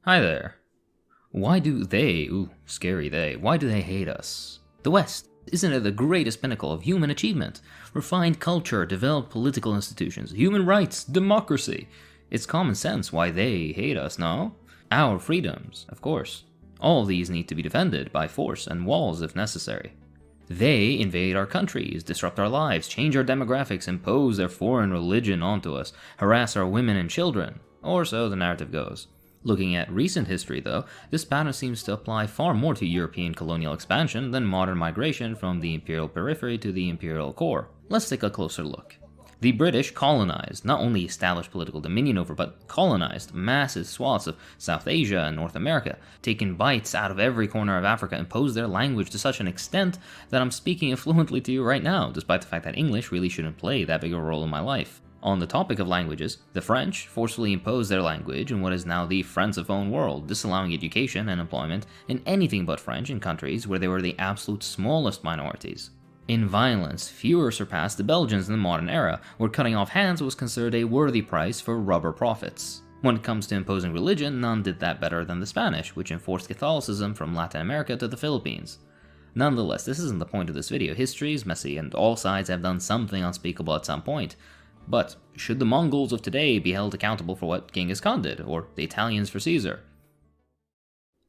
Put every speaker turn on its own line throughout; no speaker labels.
Hi there. Why do they, scary they, why do they hate us? The West, isn't it the greatest pinnacle of human achievement? Refined culture, developed political institutions, human rights, democracy. It's common sense why they hate us, no? Our freedoms, of course. All these need to be defended by force and walls if necessary. They invade our countries, disrupt our lives, change our demographics, impose their foreign religion onto us, harass our women and children, or so the narrative goes. Looking at recent history though, this pattern seems to apply far more to European colonial expansion than modern migration from the imperial periphery to the imperial core. Let's take a closer look. The British colonized, not only established political dominion over, but colonized massive swaths of South Asia and North America, taken bites out of every corner of Africa, imposed their language to such an extent that I'm speaking it fluently to you right now, despite the fact that English really shouldn't play that big a role in my life. On the topic of languages, the French forcefully imposed their language in what is now the Francophone world, disallowing education and employment in anything but French in countries where they were the absolute smallest minorities. In violence, fewer surpassed the Belgians in the modern era, where cutting off hands was considered a worthy price for rubber profits. When it comes to imposing religion, none did that better than the Spanish, which enforced Catholicism from Latin America to the Philippines. Nonetheless, this isn't the point of this video. History is messy, and all sides have done something unspeakable at some point. But should the Mongols of today be held accountable for what Genghis Khan did, or the Italians for Caesar?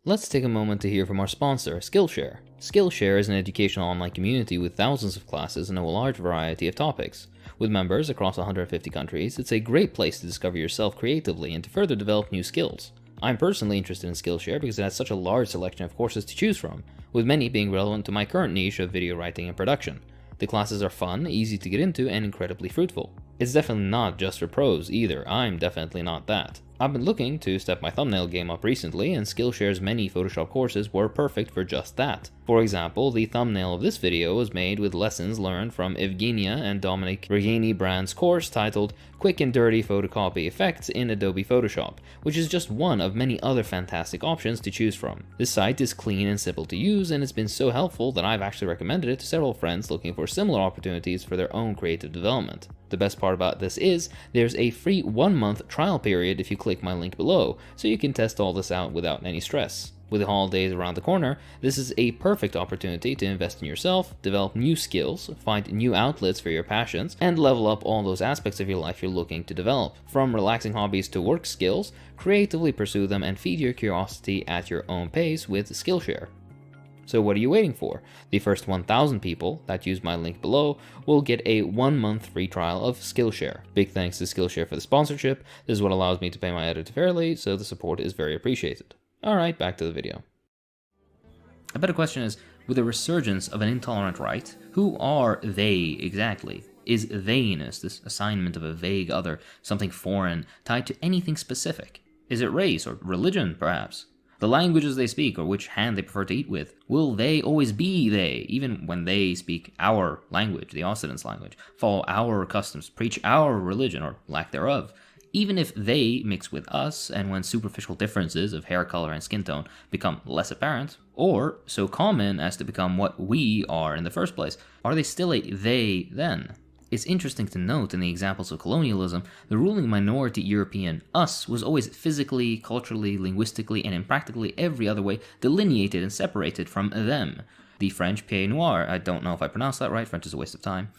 Let's take a moment to hear from our sponsor, Skillshare. Skillshare is an educational online community with thousands of classes and a large variety of topics. With members across 150 countries, it's a great place to discover yourself creatively and to further develop new skills. I'm personally interested in Skillshare because it has such a large selection of courses to choose from, with many being relevant to my current niche of video writing and production. The classes are fun, easy to get into, and incredibly fruitful. It's definitely not just for pros either, I'm definitely not that. I've been looking to step my thumbnail game up recently, and Skillshare's many Photoshop courses were perfect for just that. For example, the thumbnail of this video was made with lessons learned from Evgenia and Dominic Regini-Brand's course titled Quick and Dirty Photocopy Effects in Adobe Photoshop, which is just one of many other fantastic options to choose from. This site is clean and simple to use, and it's been so helpful that I've actually recommended it to several friends looking for similar opportunities for their own creative development. The best part about this is, there's a free 1-month trial period if you click my link below, so you can test all this out without any stress. With the holidays around the corner, this is a perfect opportunity to invest in yourself, develop new skills, find new outlets for your passions, and level up all those aspects of your life you're looking to develop. From relaxing hobbies to work skills, creatively pursue them and feed your curiosity at your own pace with Skillshare. So what are you waiting for? The first 1,000 people that use my link below will get a 1-month free trial of Skillshare. Big thanks to Skillshare for the sponsorship. This is what allows me to pay my editor fairly, so the support is very appreciated. Alright, back to the video. A better question is, with the resurgence of an intolerant right, who are they exactly? Is theyness, this assignment of a vague other, something foreign, tied to anything specific? Is it race or religion, perhaps? The languages they speak, or which hand they prefer to eat with, will they always be they, even when they speak our language, the Occident's language, follow our customs, preach our religion, or lack thereof? Even if they mix with us, and when superficial differences of hair color and skin tone become less apparent, or so common as to become what we are in the first place, are they still a they then? It's interesting to note in the examples of colonialism, the ruling minority European us was always physically, culturally, linguistically, and in practically every other way delineated and separated from them. The French pied noir, I don't know if I pronounced that right, French is a waste of time.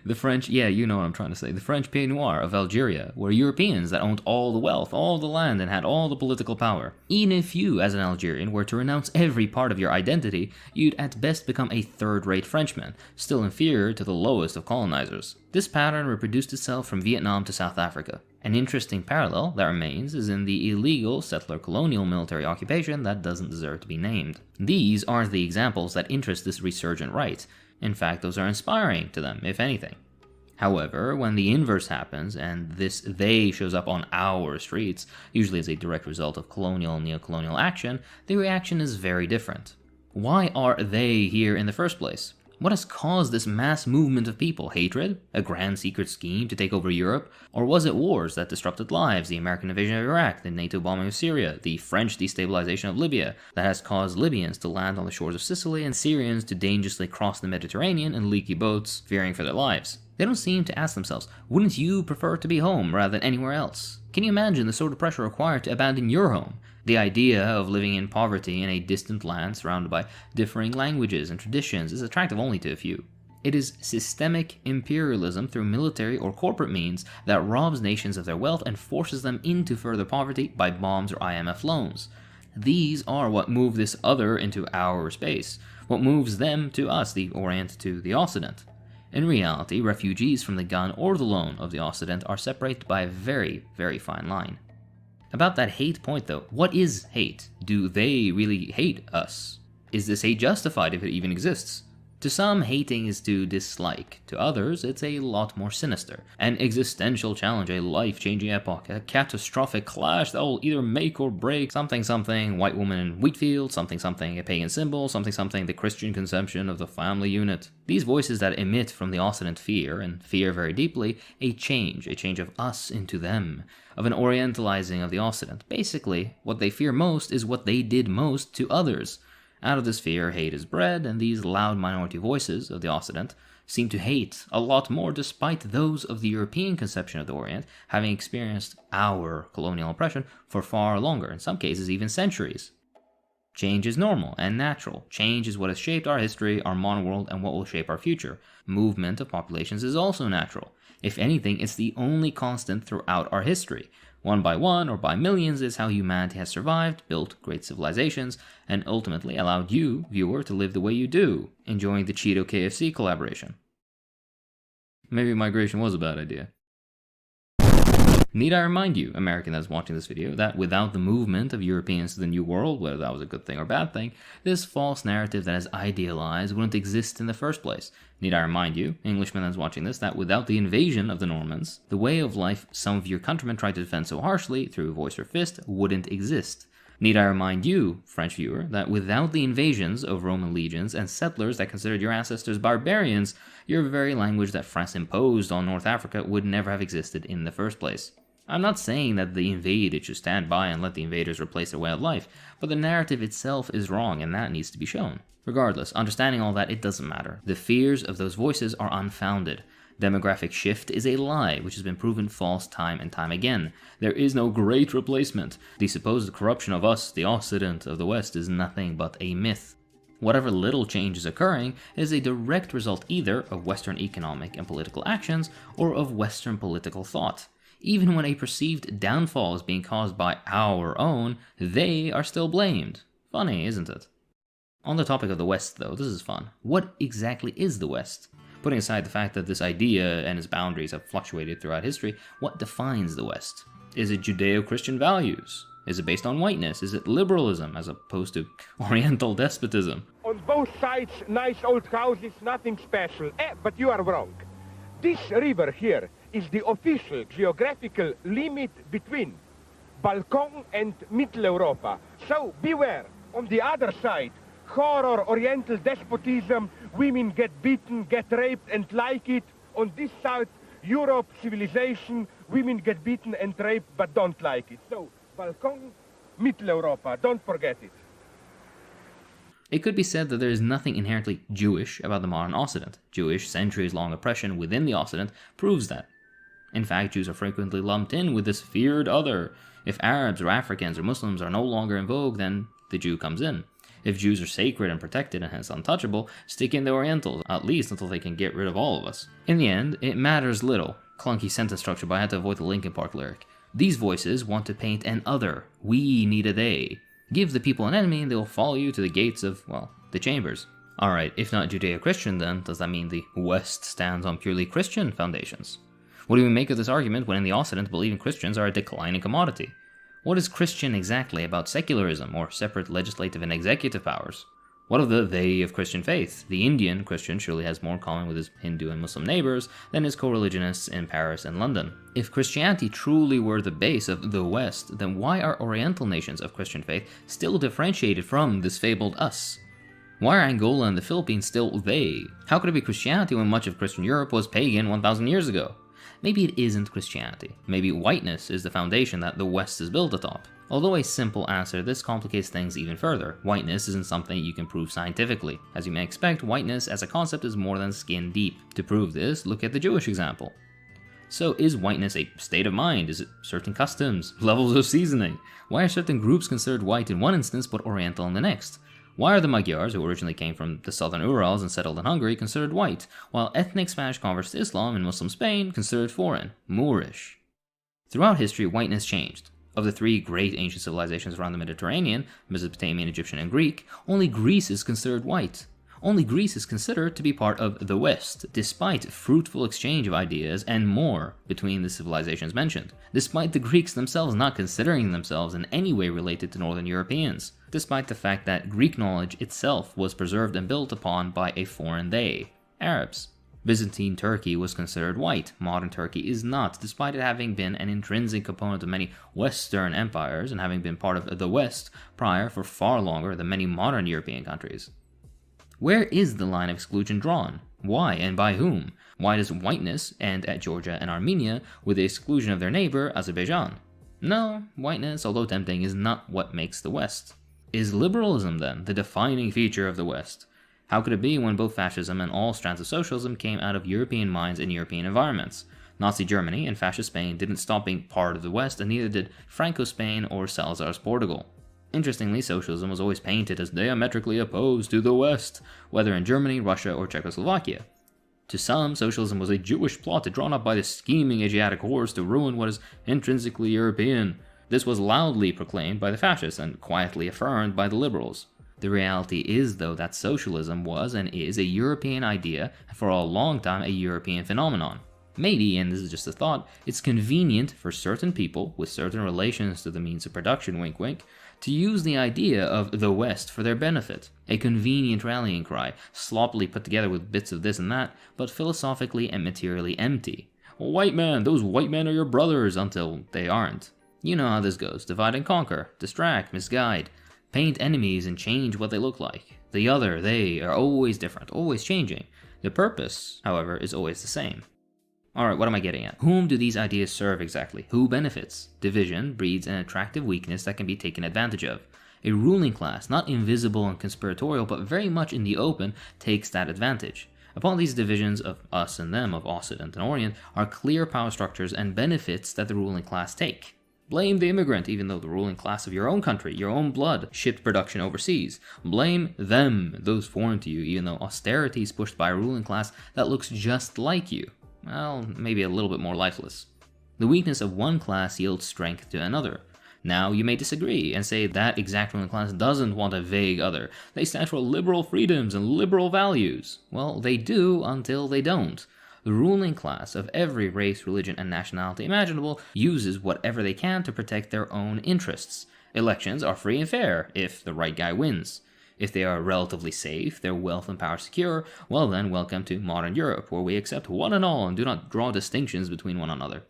The French, yeah, you know what I'm trying to say. The French pied noir of Algeria were Europeans that owned all the wealth, all the land, and had all the political power. Even if you, as an Algerian, were to renounce every part of your identity, you'd at best become a third-rate Frenchman, still inferior to the lowest of colonizers. This pattern reproduced itself from Vietnam to South Africa. An interesting parallel that remains is in the illegal settler colonial military occupation that doesn't deserve to be named. These aren't the examples that interest this resurgent right. In fact, those are inspiring to them, if anything. However, when the inverse happens, and this they shows up on our streets, usually as a direct result of colonial and neo-colonial action, the reaction is very different. Why are they here in the first place? What has caused this mass movement of people? Hatred? A grand secret scheme to take over Europe? Or was it wars that disrupted lives, the American invasion of Iraq, the NATO bombing of Syria, the French destabilization of Libya, that has caused Libyans to land on the shores of Sicily and Syrians to dangerously cross the Mediterranean in leaky boats, fearing for their lives? They don't seem to ask themselves, wouldn't you prefer to be home rather than anywhere else? Can you imagine the sort of pressure required to abandon your home? The idea of living in poverty in a distant land surrounded by differing languages and traditions is attractive only to a few. It is systemic imperialism through military or corporate means that robs nations of their wealth and forces them into further poverty by bombs or IMF loans. These are what move this other into our space, what moves them to us, the Orient to the Occident. In reality, refugees from the gun or the loan of the Occident are separated by a very, very fine line. About that hate point though, what is hate? Do they really hate us? Is this hate justified if it even exists? To some, hating is to dislike. To others, it's a lot more sinister. An existential challenge, a life-changing epoch, a catastrophic clash that will either make or break something something, white woman in wheatfield, something something, a pagan symbol, something something, the Christian conception of the family unit. These voices that emit from the Occident fear, and fear very deeply, a change of us into them, of an orientalizing of the Occident. Basically, what they fear most is what they did most to others. Out of this fear, hate is bred, and these loud minority voices of the Occident seem to hate a lot more despite those of the European conception of the Orient having experienced our colonial oppression for far longer, in some cases even centuries. Change is normal and natural. Change is what has shaped our history, our modern world, and what will shape our future. Movement of populations is also natural. If anything, it's the only constant throughout our history. One by one or by millions is how humanity has survived, built great civilizations, and ultimately allowed you, viewer, to live the way you do, enjoying the Cheeto KFC collaboration. Maybe migration was a bad idea. Need I remind you, American that's watching this video, that without the movement of Europeans to the New World, whether that was a good thing or bad thing, this false narrative that is idealized wouldn't exist in the first place. Need I remind you, Englishman that's watching this, that without the invasion of the Normans, the way of life some of your countrymen tried to defend so harshly through voice or fist wouldn't exist. Need I remind you, French viewer, that without the invasions of Roman legions and settlers that considered your ancestors barbarians, your very language that France imposed on North Africa would never have existed in the first place. I'm not saying that the invaded should stand by and let the invaders replace their way of life, but the narrative itself is wrong and that needs to be shown. Regardless, understanding all that, it doesn't matter. The fears of those voices are unfounded. Demographic shift is a lie, which has been proven false time and time again. There is no great replacement. The supposed corruption of us, the Occident of the West, is nothing but a myth. Whatever little change is occurring is a direct result either of Western economic and political actions or of Western political thought. Even when a perceived downfall is being caused by our own, they are still blamed. Funny, isn't it? On the topic of the West, though, this is fun. What exactly is the West? Putting aside the fact that this idea and its boundaries have fluctuated throughout history, what defines the West? Is it Judeo-Christian values? Is it based on whiteness? Is it liberalism as opposed to Oriental despotism?
On both sides, nice old houses, nothing special. But you are wrong. This river here is the official geographical limit between Balkan and Middle Europa. So beware. On the other side, horror, Oriental despotism, women get beaten, get raped and like it. On this side, Europe, civilization, women get beaten and raped but don't like it. So, Balkan, Middle Europa, don't forget it.
It could be said that there is nothing inherently Jewish about the modern Occident. Jewish centuries-long oppression within the Occident proves that. In fact, Jews are frequently lumped in with this feared other. If Arabs or Africans or Muslims are no longer in vogue, then the Jew comes in. If Jews are sacred and protected and hence untouchable, stick in the Orientals, at least until they can get rid of all of us. In the end, it matters little. Clunky sentence structure, but I had to avoid the Linkin Park lyric. These voices want to paint an other. We need a they. Give the people an enemy and they will follow you to the gates of, well, the chambers. Alright, if not Judeo-Christian then, does that mean the West stands on purely Christian foundations? What do we make of this argument when in the Occident believing Christians are a declining commodity? What is Christian exactly about secularism or separate legislative and executive powers? What of the they of Christian faith? The Indian Christian surely has more in common with his Hindu and Muslim neighbors than his co-religionists in Paris and London. If Christianity truly were the base of the West, then why are Oriental nations of Christian faith still differentiated from this fabled us? Why are Angola and the Philippines still they? How could it be Christianity when much of Christian Europe was pagan 1,000 years ago? maybe it isn't Christianity. Maybe whiteness is the foundation that the West is built atop. Although a simple answer to this complicates things even further. Whiteness isn't something you can prove scientifically. As you may expect, whiteness as a concept is more than skin deep. To prove this, look at the Jewish example. So is whiteness a state of mind? Is it certain customs, levels of seasoning? Why are certain groups considered white in one instance but Oriental in the next? Why are the Magyars, who originally came from the southern Urals and settled in Hungary, considered white, while ethnic Spanish converts to Islam in Muslim Spain considered foreign, Moorish? Throughout history, whiteness changed. Of the three great ancient civilizations around the Mediterranean, Mesopotamian, Egyptian, and Greek, only Greece is considered white. Only Greece is considered to be part of the West, despite fruitful exchange of ideas and more between the civilizations mentioned, despite the Greeks themselves not considering themselves in any way related to Northern Europeans, despite the fact that Greek knowledge itself was preserved and built upon by a foreign they, Arabs. Byzantine Turkey was considered white, modern Turkey is not, despite it having been an intrinsic component of many Western empires and having been part of the West prior for far longer than many modern European countries. Where is the line of exclusion drawn? Why and by whom? Why does whiteness end at Georgia and Armenia with the exclusion of their neighbor, Azerbaijan? No, whiteness, although tempting, is not what makes the West. Is liberalism, then, the defining feature of the West? How could it be when both fascism and all strands of socialism came out of European minds and European environments? Nazi Germany and Fascist Spain didn't stop being part of the West, and neither did Franco Spain or Salazar's Portugal. Interestingly, socialism was always painted as diametrically opposed to the West, whether in Germany, Russia, or Czechoslovakia. To some, socialism was a Jewish plot drawn up by the scheming Asiatic hordes to ruin what is intrinsically European. This was loudly proclaimed by the fascists and quietly affirmed by the liberals. The reality is, though, that socialism was and is a European idea, and for a long time a European phenomenon. Maybe, and this is just a thought, it's convenient for certain people with certain relations to the means of production, wink wink, to use the idea of the West for their benefit. A convenient rallying cry, sloppily put together with bits of this and that, but philosophically and materially empty. White man, those white men are your brothers, until they aren't. You know how this goes. Divide and conquer, distract, misguide, paint enemies and change what they look like. The other, they, are always different, always changing. The purpose, however, is always the same. Alright, what am I getting at? Whom do these ideas serve exactly? Who benefits? Division breeds an attractive weakness that can be taken advantage of. A ruling class, not invisible and conspiratorial, but very much in the open, takes that advantage. Upon these divisions of us and them, of Occident and Orient, are clear power structures and benefits that the ruling class take. Blame the immigrant, even though the ruling class of your own country, your own blood, shipped production overseas. Blame them, those foreign to you, even though austerity is pushed by a ruling class that looks just like you. Well, maybe a little bit more lifeless. The weakness of one class yields strength to another. Now, you may disagree and say that exact ruling class doesn't want a vague other. They stand for liberal freedoms and liberal values. Well, they do until they don't. The ruling class of every race, religion, and nationality imaginable uses whatever they can to protect their own interests. Elections are free and fair if the right guy wins. If they are relatively safe, their wealth and power secure, well then welcome to modern Europe, where we accept one and all and do not draw distinctions between one another.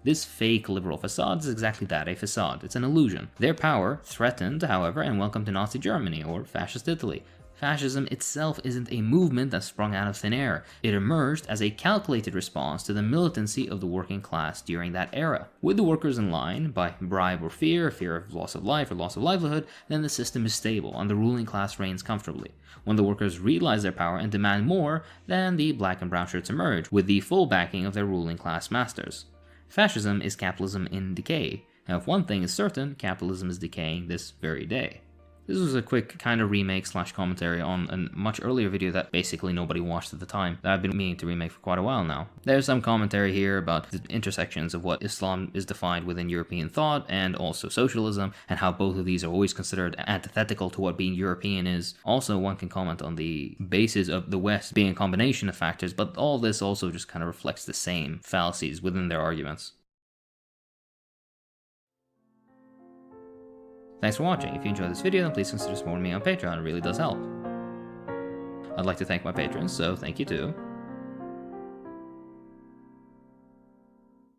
This fake liberal facade is exactly that, a facade. It's an illusion. Their power threatened, however, and welcome to Nazi Germany or Fascist Italy. Fascism itself isn't a movement that sprung out of thin air. It emerged as a calculated response to the militancy of the working class during that era. With the workers in line, by bribe or fear of loss of life or loss of livelihood, then the system is stable and the ruling class reigns comfortably. When the workers realize their power and demand more, then the black and brown shirts emerge, with the full backing of their ruling class masters. Fascism is capitalism in decay. Now, if one thing is certain, capitalism is decaying this very day. This was a quick kind of remake / commentary on a much earlier video that basically nobody watched at the time, that I've been meaning to remake for quite a while now. There's some commentary here about the intersections of what Islam is defined within European thought and also socialism, and how both of these are always considered antithetical to what being European is. Also, one can comment on the basis of the West being a combination of factors, but all this also just kind of reflects the same fallacies within their arguments. Thanks for watching. If you enjoyed this video, then please consider supporting me on Patreon. It really does help. I'd like to thank my patrons, so thank you too.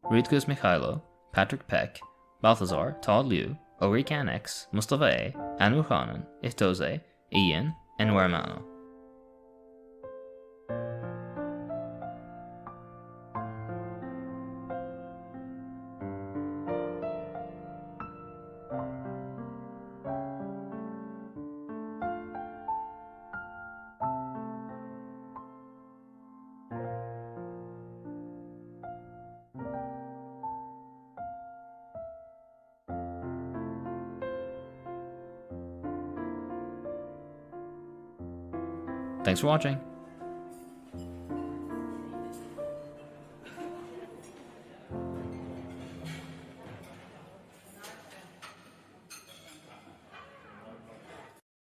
Riedkus Mikhailo, Patrick Peck, Balthazar, Todd Liu, Orican X, Mustafa A, Anu Khanan, Iftoze, Ian, and Wermano. Thanks for watching.